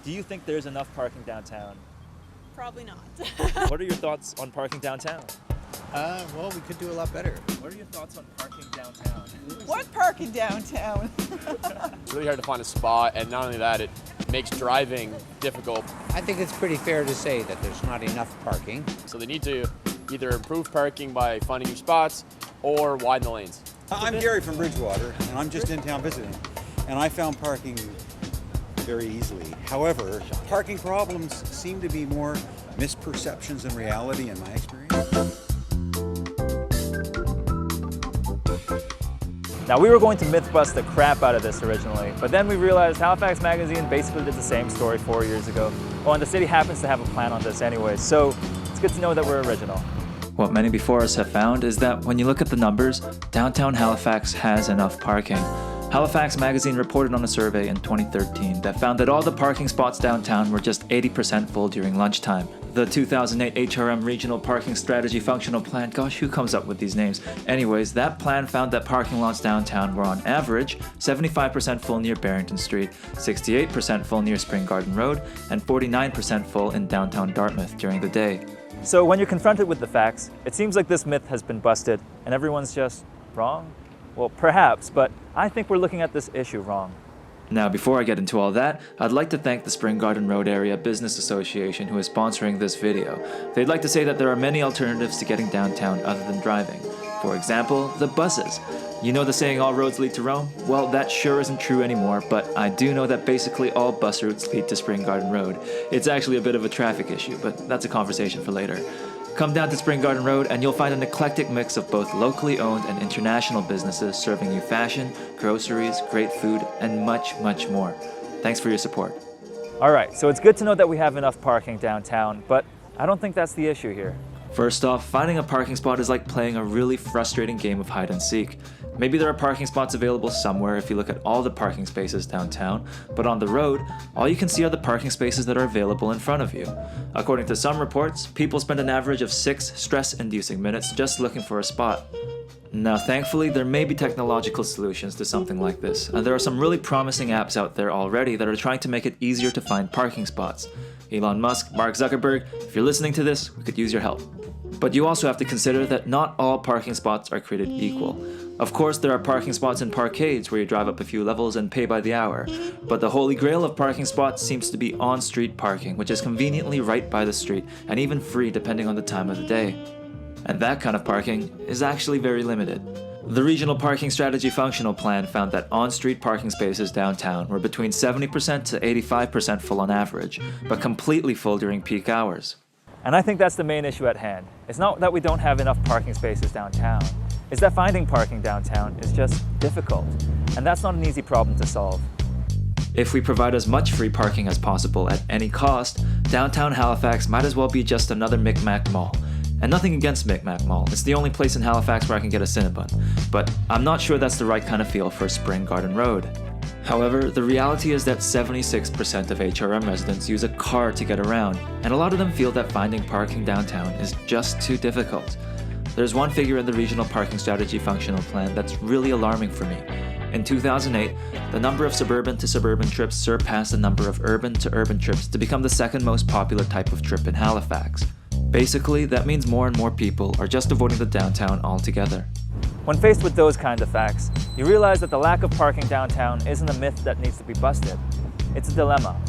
Do you think there's enough parking downtown? Probably not. What are your thoughts on parking downtown? Well, we could do a lot better. What are your thoughts on parking downtown? What parking downtown? It's really hard to find a spot, and not only that, it makes driving difficult. I think it's pretty fair to say that there's not enough parking. So they need to either improve parking by finding new spots or widen the lanes. I'm Gary from Bridgewater, and I'm just in town visiting, and I found parking very easily. However, parking problems seem to be more misperceptions than reality in my experience. Now, we were going to myth bust the crap out of this originally, but then we realized Halifax Magazine basically did the same story 4 years ago. Oh, and the city happens to have a plan on this anyway, so it's good to know that we're original. What many before us have found is that when you look at the numbers, downtown Halifax has enough parking. Halifax Magazine reported on a survey in 2013 that found that all the parking spots downtown were just 80% full during lunchtime. The 2008 HRM Regional Parking Strategy Functional Plan, gosh, who comes up with these names? Anyways, that plan found that parking lots downtown were on average 75% full near Barrington Street, 68% full near Spring Garden Road, and 49% full in downtown Dartmouth during the day. So when you're confronted with the facts, it seems like this myth has been busted and everyone's just wrong? Well, perhaps, but I think we're looking at this issue wrong. Now, before I get into all that, I'd like to thank the Spring Garden Road Area Business Association who is sponsoring this video. They'd like to say that there are many alternatives to getting downtown other than driving. For example, the buses. You know the saying, all roads lead to Rome? Well, that sure isn't true anymore, but I do know that basically all bus routes lead to Spring Garden Road. It's actually a bit of a traffic issue, but that's a conversation for later. Come down to Spring Garden Road and you'll find an eclectic mix of both locally owned and international businesses serving you fashion, groceries, great food, and much, much more. Thanks for your support. All right, so it's good to know that we have enough parking downtown, but I don't think that's the issue here. First off, finding a parking spot is like playing a really frustrating game of hide and seek. Maybe there are parking spots available somewhere if you look at all the parking spaces downtown, but on the road, all you can see are the parking spaces that are available in front of you. According to some reports, people spend an average of 6 stress-inducing minutes just looking for a spot. Now, thankfully, there may be technological solutions to something like this, and there are some really promising apps out there already that are trying to make it easier to find parking spots. Elon Musk, Mark Zuckerberg, if you're listening to this, we could use your help. But you also have to consider that not all parking spots are created equal. Of course, there are parking spots in parkades where you drive up a few levels and pay by the hour. But the holy grail of parking spots seems to be on-street parking, which is conveniently right by the street and even free depending on the time of the day. And that kind of parking is actually very limited. The Regional Parking Strategy Functional Plan found that on-street parking spaces downtown were between 70% to 85% full on average, but completely full during peak hours. And I think that's the main issue at hand. It's not that we don't have enough parking spaces downtown. It's that finding parking downtown is just difficult. And that's not an easy problem to solve. If we provide as much free parking as possible at any cost, downtown Halifax might as well be just another Micmac Mall. And nothing against Micmac Mall, it's the only place in Halifax where I can get a Cinnabon. But I'm not sure that's the right kind of feel for Spring Garden Road. However, the reality is that 76% of HRM residents use a car to get around, and a lot of them feel that finding parking downtown is just too difficult. There's one figure in the Regional Parking Strategy Functional Plan that's really alarming for me. In 2008, the number of suburban to suburban trips surpassed the number of urban to urban trips to become the second most popular type of trip in Halifax. Basically, that means more and more people are just avoiding the downtown altogether. When faced with those kind of facts, you realize that the lack of parking downtown isn't a myth that needs to be busted. It's a dilemma.